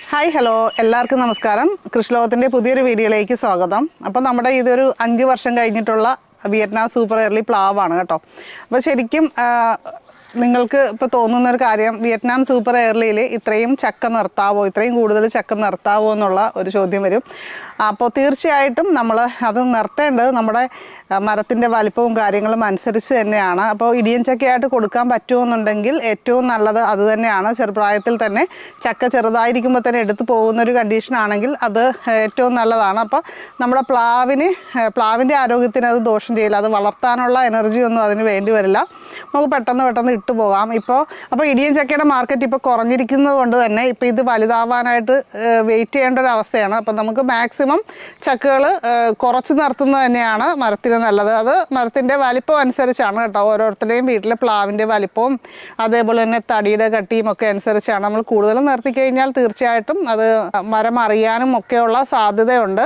Hi hello എല്ലാവർക്കും നമസ്കാരം. കൃഷിലോകത്തിൻ്റെ പുതിയൊരു വീഡിയോയിലേക്ക് സ്വാഗതം. അപ്പോൾ നമ്മുടെ ഇതൊരു 5 വർഷം കഴിഞ്ഞിട്ടുള്ള വിയറ്റ്നാം സൂപ്പർ എയർലി പ്ലാവാണ് കേട്ടോ. അപ്പോൾ ശരിക്കും നിങ്ങൾക്ക് ഇപ്പോൾ തോന്നുന്നൊരു കാര്യം, വിയറ്റ്നാം സൂപ്പർ എയർലിയിൽ ഇത്രയും ചക്ക നിർത്താവോ, ഇത്രയും കൂടുതൽ ചക്ക നിർത്താവോ എന്നുള്ള ഒരു ചോദ്യം വരും. അപ്പോൾ തീർച്ചയായിട്ടും നമ്മൾ അത് നിർത്തേണ്ടത് നമ്മുടെ മരത്തിൻ്റെ വലിപ്പവും കാര്യങ്ങളും അനുസരിച്ച് തന്നെയാണ്. അപ്പോൾ ഇടിയൻ ചക്കയായിട്ട് കൊടുക്കാൻ പറ്റുമെന്നുണ്ടെങ്കിൽ ഏറ്റവും നല്ലത് അത് തന്നെയാണ്. ചെറുപ്രായത്തിൽ തന്നെ ചക്ക ചെറുതായിരിക്കുമ്പോൾ തന്നെ എടുത്തു പോകുന്നൊരു കണ്ടീഷനാണെങ്കിൽ അത് ഏറ്റവും നല്ലതാണ്. അപ്പോൾ നമ്മുടെ പ്ലാവിൻ്റെ ആരോഗ്യത്തിന് അത് ദോഷം ചെയ്യില്ല. അത് വളർത്താനുള്ള എനർജിയൊന്നും അതിന് വേണ്ടി വരില്ല. നമുക്ക് പെട്ടെന്ന് ഇട്ട് പോകാം. അപ്പോൾ ഇടിയൻ ചക്കയുടെ മാർക്കറ്റ് ഇപ്പോൾ കുറഞ്ഞിരിക്കുന്നത് കൊണ്ട് തന്നെ ഇപ്പോൾ ഇത് വലുതാവാനായിട്ട് വെയിറ്റ് ചെയ്യേണ്ട ഒരു അവസ്ഥയാണ്. അപ്പോൾ നമുക്ക് മാക്സിമം ചക്കകൾ കുറച്ച് നിർത്തുന്നത് തന്നെയാണ് മരത്തിന് നല്ലത്. അത് മരത്തിൻ്റെ വലിപ്പം അനുസരിച്ചാണ് കേട്ടോ. ഓരോരുത്തരുടെയും വീട്ടിലെ പ്ലാവിൻ്റെ വലിപ്പവും അതേപോലെ തന്നെ തടിയുടെ കട്ടിയും ഒക്കെ അനുസരിച്ചാണ്. നമ്മൾ കൂടുതലും നിർത്തിക്കഴിഞ്ഞാൽ തീർച്ചയായിട്ടും അത് മരം അറിയാനും ഒക്കെയുള്ള സാധ്യതയുണ്ട്.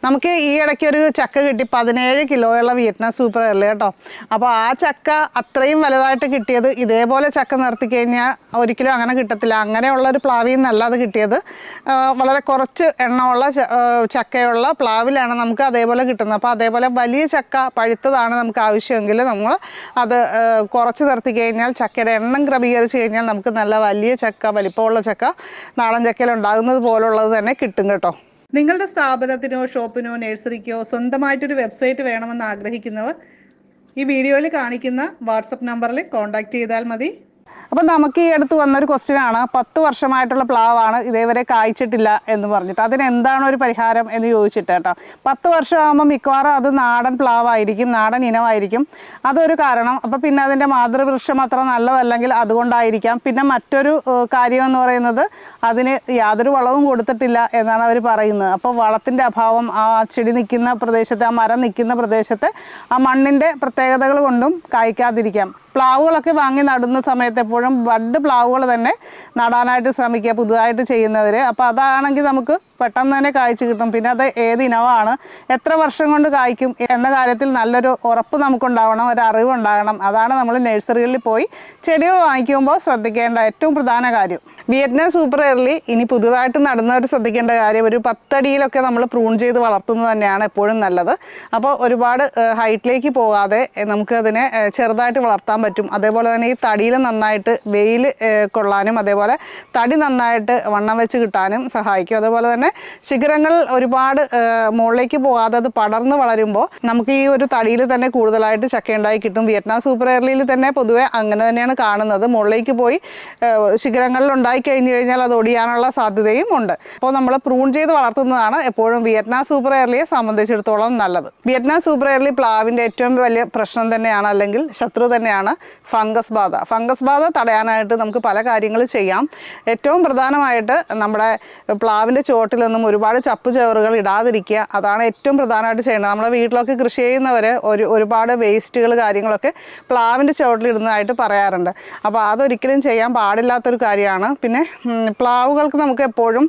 നമുക്ക് ഈ ഇടയ്ക്ക് ഒരു ചക്ക കിട്ടി, 17 കിലോയുള്ള വിയറ്റ്നാം സൂപ്പർ എയർലി കേട്ടോ. അപ്പോൾ ആ ചക്ക അത്രയും വലുതായിട്ട് കിട്ടിയത് ഇതേപോലെ ചക്ക നിർത്തിക്കഴിഞ്ഞാൽ ഒരിക്കലും അങ്ങനെ കിട്ടത്തില്ല. അങ്ങനെയുള്ളൊരു പ്ലാവിൽ നിന്നല്ല അത് കിട്ടിയത്. വളരെ കുറച്ച് എണ്ണമുള്ള ചക്കയുള്ള പ്ലാവിലാണ് നമുക്ക് അതേപോലെ കിട്ടുന്നത്. അപ്പോൾ അതേപോലെ വലിയ ചക്ക പഴുത്തതാണ് നമുക്ക് ആവശ്യമെങ്കിൽ നമ്മൾ അത് കുറച്ച് നിർത്തിക്കഴിഞ്ഞാൽ ചക്കയുടെ എണ്ണം ക്രമീകരിച്ച് കഴിഞ്ഞാൽ നമുക്ക് നല്ല വലിയ ചക്ക, വലിപ്പമുള്ള ചക്ക നാടൻ ചക്കയിൽ ഉണ്ടാകുന്നത് പോലുള്ളത് തന്നെ കിട്ടും കേട്ടോ. നിങ്ങളുടെ സ്ഥാപനത്തിനോ ഷോപ്പിനോ നഴ്സറിക്കോ സ്വന്തമായിട്ടൊരു വെബ്സൈറ്റ് വേണമെന്ന് ആഗ്രഹിക്കുന്നവർ ഈ വീഡിയോയിൽ കാണിക്കുന്ന വാട്സപ്പ് നമ്പറിൽ കോൺടാക്റ്റ് ചെയ്താൽ മതി. അപ്പോൾ നമുക്ക് ഈ അടുത്ത് വന്നൊരു ക്വസ്റ്റ്യനാണ്, 10 വർഷമായിട്ടുള്ള പ്ലാവാണ് ഇതേവരെ കായ്ച്ചിട്ടില്ല എന്ന് പറഞ്ഞിട്ട്. അതിനെന്താണ് ഒരു പരിഹാരം എന്ന് ചോദിച്ചിട്ട് കേട്ടോ. 10 വർഷമാകുമ്പോൾ മിക്കവാറും അത് നാടൻ പ്ലാവായിരിക്കും, നാടൻ ഇനമായിരിക്കും. അതൊരു കാരണം. അപ്പോൾ പിന്നെ അതിൻ്റെ മാതൃവൃക്ഷം അത്ര നല്ലതല്ലെങ്കിൽ അതുകൊണ്ടായിരിക്കാം. പിന്നെ മറ്റൊരു കാര്യമെന്ന് പറയുന്നത് അതിന് യാതൊരു വളവും കൊടുത്തിട്ടില്ല എന്നാണ് അവർ പറയുന്നത്. അപ്പോൾ വളത്തിൻ്റെ അഭാവം, ആ ചെടി നിൽക്കുന്ന പ്രദേശത്തെ, ആ മരം നിൽക്കുന്ന പ്രദേശത്തെ ആ മണ്ണിൻ്റെ പ്രത്യേകതകൾ കൊണ്ടും കായ്ക്കാതിരിക്കാം. പ്ലാവുകളൊക്കെ വാങ്ങി നടുന്ന സമയത്ത് എപ്പോഴും ബഡ് പ്ലാവുകൾ തന്നെ നടാനായിട്ട് ശ്രമിക്കുക, പുതുതായിട്ട് ചെയ്യുന്നവർ. അപ്പോൾ അതാണെങ്കിൽ നമുക്ക് പെട്ടെന്ന് തന്നെ കായ്ച്ചു കിട്ടും. പിന്നെ അത് ഏത് ഇനമാണ്, എത്ര വർഷം കൊണ്ട് കായ്ക്കും എന്ന കാര്യത്തിൽ നല്ലൊരു ഉറപ്പ് നമുക്കുണ്ടാവണം, ഒരു അറിവുണ്ടാകണം. അതാണ് നമ്മൾ നഴ്സറികളിൽ പോയി ചെടികൾ വാങ്ങിക്കുമ്പോൾ ശ്രദ്ധിക്കേണ്ട ഏറ്റവും പ്രധാന കാര്യം. വിയറ്റ്നാം സൂപ്പർ എയർലി ഇനി പുതുതായിട്ട് നടുന്നവർ ശ്രദ്ധിക്കേണ്ട കാര്യം, ഒരു 10 അടിയിലൊക്കെ നമ്മൾ പ്രൂൺ ചെയ്ത് വളർത്തുന്നത് തന്നെയാണ് എപ്പോഴും നല്ലത്. അപ്പോൾ ഒരുപാട് ഹൈറ്റിലേക്ക് പോകാതെ നമുക്കതിനെ ചെറുതായിട്ട് വളർത്താൻ പറ്റും. അതേപോലെ തന്നെ ഈ തടിയിൽ നന്നായിട്ട് വെയിൽ കൊള്ളാനും അതേപോലെ തടി നന്നായിട്ട് വണ്ണം വെച്ച് കിട്ടാനും സഹായിക്കും. അതേപോലെ തന്നെ ശിഖരങ്ങൾ ഒരുപാട് മുകളിലേക്ക് പോകാതെ അത് പടർന്ന് വളരുമ്പോൾ നമുക്ക് ഈ ഒരു തടിയിൽ തന്നെ കൂടുതലായിട്ട് ചക്ക ഉണ്ടായി കിട്ടും. വിയറ്റ്നാം സൂപ്പർ എയർലിയിൽ തന്നെ പൊതുവെ അങ്ങനെ തന്നെയാണ് കാണുന്നത്. മുകളിലേക്ക് പോയി ശിഖരങ്ങളിൽ ഉണ്ടായി കഴിഞ്ഞു കഴിഞ്ഞാൽ അത് ഒടിയാനുള്ള സാധ്യതയും ഉണ്ട്. അപ്പോൾ നമ്മൾ പ്രൂൺ ചെയ്ത് വളർത്തുന്നതാണ് എപ്പോഴും വിയറ്റ്നാം സൂപ്പർ എയർലിയെ സംബന്ധിച്ചിടത്തോളം നല്ലത്. വിയറ്റ്നാം സൂപ്പർ എയർലി പ്ലാവിൻ്റെ ഏറ്റവും വലിയ പ്രശ്നം തന്നെയാണ്, അല്ലെങ്കിൽ ശത്രു തന്നെയാണ് ഫംഗസ് ബാധ. ഫംഗസ് ബാധ തടയാനായിട്ട് നമുക്ക് പല കാര്യങ്ങൾ ചെയ്യാം. ഏറ്റവും പ്രധാനമായിട്ട് നമ്മുടെ പ്ലാവിൻ്റെ ചുവട്ടിൽ നിന്നും ഒരുപാട് ചപ്പ് ചവറുകൾ ഇടാതിരിക്കുക. അതാണ് ഏറ്റവും പ്രധാനമായിട്ട് ചെയ്യേണ്ടത്. നമ്മുടെ വീട്ടിലൊക്കെ കൃഷി ചെയ്യുന്നവർ ഒരുപാട് വേസ്റ്റുകൾ കാര്യങ്ങളൊക്കെ പ്ലാവിൻ്റെ ചുവട്ടിലിടുന്നതായിട്ട് പറയാറുണ്ട്. അപ്പോൾ അതൊരിക്കലും ചെയ്യാൻ പാടില്ലാത്തൊരു കാര്യമാണ്. പിന്നെ പ്ലാവുകൾക്ക് നമുക്ക് എപ്പോഴും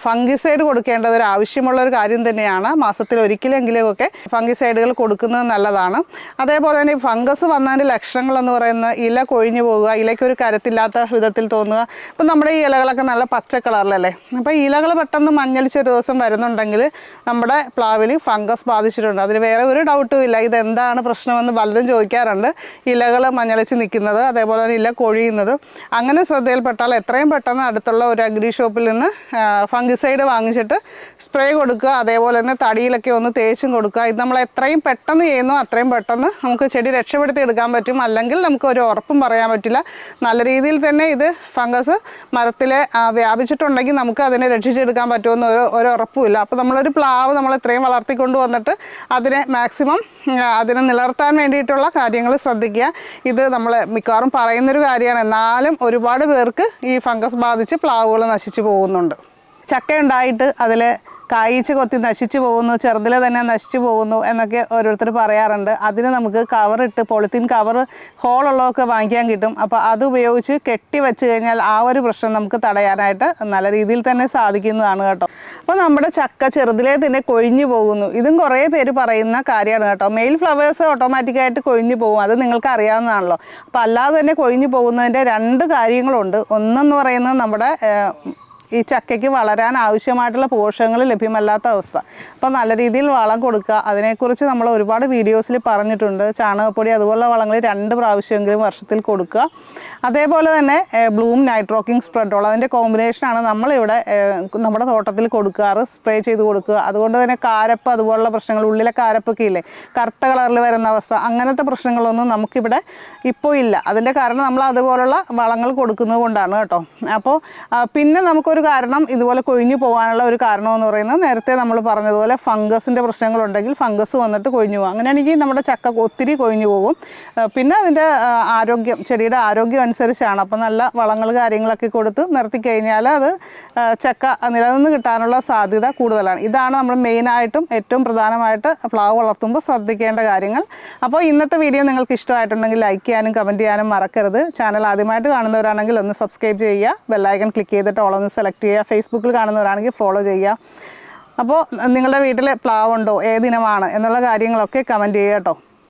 ഫംഗിസൈഡ് കൊടുക്കേണ്ടത് ഒരു ആവശ്യമുള്ളൊരു കാര്യം തന്നെയാണ്. മാസത്തിൽ ഒരിക്കലെങ്കിലുമൊക്കെ ഫംഗിസൈഡുകൾ കൊടുക്കുന്നത് നല്ലതാണ്. അതേപോലെ തന്നെ ഫംഗസ് വന്നതിൻ്റെ ലക്ഷണങ്ങളെന്ന് പറയുന്നത് ഇല കൊഴിഞ്ഞു പോകുക, ഇലയ്ക്കൊരു കരുത്തില്ലാത്ത വിധത്തിൽ തോന്നുക. ഇപ്പം നമ്മുടെ ഈ ഇലകളൊക്കെ നല്ല പച്ച കളറിലല്ലേ, അപ്പോൾ ഇലകൾ പെട്ടെന്ന് മഞ്ഞളിച്ചൊരു ദിവസം വരുന്നുണ്ടെങ്കിൽ നമ്മുടെ പ്ലാവിൽ ഫംഗസ് ബാധിച്ചിട്ടുണ്ട്. അതിന് വേറെ ഒരു ഡൗട്ടും ഇല്ല. ഇതെന്താണ് പ്രശ്നമെന്ന് പലരും ചോദിക്കാറുണ്ട്. ഇലകൾ മഞ്ഞളിച്ച് നിൽക്കുന്നത്, അതേപോലെ തന്നെ ഇല കൊഴിയുന്നത്. അങ്ങനെ ശ്രദ്ധയിൽപ്പെട്ടാൽ എത്രയും പെട്ടെന്ന് അടുത്തുള്ള ഒരു അഗ്രി ഷോപ്പിൽ നിന്ന് ഫംഗിസൈഡ് വാങ്ങിച്ചിട്ട് സ്പ്രേ കൊടുക്കുക. അതേപോലെ തന്നെ തടിയിലൊക്കെ ഒന്ന് തേച്ചും കൊടുക്കുക. ഇത് നമ്മൾ എത്രയും പെട്ടെന്ന് ചെയ്യുന്നു അത്രയും പെട്ടെന്ന് നമുക്ക് ചെടി രക്ഷപ്പെടുത്തി എടുക്കാൻ പറ്റും. അല്ലെങ്കിൽ നമുക്ക് ഒരു ഉറപ്പും പറയാൻ പറ്റില്ല. നല്ല രീതിയിൽ തന്നെ ഇത് ഫംഗസ് മരത്തിൽ വ്യാപിച്ചിട്ടുണ്ടെങ്കിൽ നമുക്ക് അതിനെ രക്ഷിച്ചെടുക്കാൻ പറ്റുമെന്ന് ഒരു ഉറപ്പുമില്ല. അപ്പോൾ നമ്മളൊരു പ്ലാവ് നമ്മൾ ഇത്രയും വളർത്തിക്കൊണ്ട് വന്നിട്ട് അതിനെ മാക്സിമം അതിനെ നിലനിർത്താൻ വേണ്ടിയിട്ടുള്ള കാര്യങ്ങൾ ശ്രദ്ധിക്കുക. ഇത് നമ്മൾ മിക്കവാറും പറയുന്നൊരു കാര്യമാണ്. എന്നാലും ഒരുപാട് പേർക്ക് ഈ ഫംഗസ് ബാധിച്ച് പ്ലാവുകൾ നശിച്ചു പോകുന്നുണ്ട്. ചക്ക ഉണ്ടായിട്ട് അതിൽ കായ്ച്ച് കൊത്തി നശിച്ചു പോകുന്നു, ചെറുതിലെ തന്നെ നശിച്ചു പോകുന്നു എന്നൊക്കെ ഓരോരുത്തർ പറയാറുണ്ട്. അതിന് നമുക്ക് കവറിട്ട്, പോളിത്തീൻ കവർ ഹോളുള്ളതൊക്കെ വാങ്ങിക്കാൻ കിട്ടും. അപ്പോൾ അത് ഉപയോഗിച്ച് കെട്ടി വെച്ച് കഴിഞ്ഞാൽ ആ ഒരു പ്രശ്നം നമുക്ക് തടയാനായിട്ട് നല്ല രീതിയിൽ തന്നെ സാധിക്കുന്നതാണ് കേട്ടോ. അപ്പോൾ നമ്മുടെ ചക്ക ചെറുതിലേ തന്നെ കൊഴിഞ്ഞു പോകുന്നു, ഇതും കുറേ പേര് പറയുന്ന കാര്യമാണ് കേട്ടോ. മെയിൽ ഫ്ലവേഴ്സ് ഓട്ടോമാറ്റിക്കായിട്ട് കൊഴിഞ്ഞു പോകും, അത് നിങ്ങൾക്ക് അറിയാവുന്നതാണല്ലോ. അപ്പോൾ അല്ലാതെ തന്നെ കൊഴിഞ്ഞു പോകുന്നതിൻ്റെ 2 കാര്യങ്ങളുണ്ട്. ഒന്നെന്ന് പറയുന്നത് നമ്മുടെ ഈ ചക്കയ്ക്ക് വളരാൻ ആവശ്യമായിട്ടുള്ള പോഷകങ്ങൾ ലഭ്യമല്ലാത്ത അവസ്ഥ. അപ്പോൾ നല്ല രീതിയിൽ വളം കൊടുക്കുക. അതിനെക്കുറിച്ച് നമ്മൾ ഒരുപാട് വീഡിയോസിൽ പറഞ്ഞിട്ടുണ്ട്. ചാണകപ്പൊടി അതുപോലുള്ള വളങ്ങൾ 2 പ്രാവശ്യമെങ്കിലും വർഷത്തിൽ കൊടുക്കുക. അതേപോലെ തന്നെ ബ്ലൂം നൈട്രോക്കിംഗ് സ്പ്രെഡോൾ അതിൻ്റെ കോമ്പിനേഷനാണ് നമ്മളിവിടെ നമ്മുടെ തോട്ടത്തിൽ കൊടുക്കാറ്, സ്പ്രേ ചെയ്ത് കൊടുക്കുക. അതുകൊണ്ട് തന്നെ കാരപ്പ് അതുപോലുള്ള പ്രശ്നങ്ങൾ, ഉള്ളിലെ കാരപ്പൊക്കെ ഇല്ലേ, കറുത്ത കളറിൽ വരുന്ന അവസ്ഥ, അങ്ങനത്തെ പ്രശ്നങ്ങളൊന്നും നമുക്കിവിടെ ഇപ്പോൾ ഇല്ല. അതിൻ്റെ കാരണം നമ്മൾ അതുപോലുള്ള വളങ്ങൾ കൊടുക്കുന്നത് കൊണ്ടാണ് കേട്ടോ. അപ്പോൾ പിന്നെ നമുക്കൊരു കാരണം ഇതുപോലെ കൊഴിഞ്ഞു പോകാനുള്ള ഒരു കാരണമെന്ന് പറയുന്നത് നേരത്തെ നമ്മൾ പറഞ്ഞതുപോലെ ഫംഗസിൻ്റെ പ്രശ്നങ്ങളുണ്ടെങ്കിൽ ഫംഗസ് വന്നിട്ട് കൊഴിഞ്ഞു പോകും. അങ്ങനെയാണെങ്കിൽ നമ്മുടെ ചക്ക ഒത്തിരി കൊഴിഞ്ഞു പോകും. പിന്നെ അതിൻ്റെ ആരോഗ്യം, ചെടിയുടെ ആരോഗ്യം അനുസരിച്ചാണ്. അപ്പോൾ നല്ല വളങ്ങൾ കാര്യങ്ങളൊക്കെ കൊടുത്ത് നിർത്തി കഴിഞ്ഞാൽ അത് ചക്ക നിലനിന്ന് കിട്ടാനുള്ള സാധ്യത കൂടുതലാണ്. ഇതാണ് നമ്മൾ മെയിനായിട്ടും ഏറ്റവും പ്രധാനമായിട്ട് പ്ലാവ് വളർത്തുമ്പോൾ ശ്രദ്ധിക്കേണ്ട കാര്യങ്ങൾ. അപ്പോൾ ഇന്നത്തെ വീഡിയോ നിങ്ങൾക്ക് ഇഷ്ടമായിട്ടുണ്ടെങ്കിൽ ലൈക്ക് ചെയ്യാനും കമൻറ്റ് ചെയ്യാനും മറക്കരുത്. ചാനൽ ആദ്യമായിട്ട് കാണുന്നവരാണെങ്കിൽ ഒന്ന് സബ്സ്ക്രൈബ് ചെയ്യുക, ബെല്ലൈക്കൺ ക്ലിക്ക് ചെയ്തിട്ട് ഓളൊന്ന് സെലക്ട് ചെയ്യുക. ഫേസ്ബുക്കിൽ കാണുന്നവരാണെങ്കിൽ ഫോളോ ചെയ്യുക. അപ്പോൾ നിങ്ങളുടെ വീട്ടിൽ പ്ലാവുണ്ടോ, ഏതിനമാണ് എന്നുള്ള കാര്യങ്ങളൊക്കെ കമൻറ്റ് ചെയ്യുക കേട്ടോ.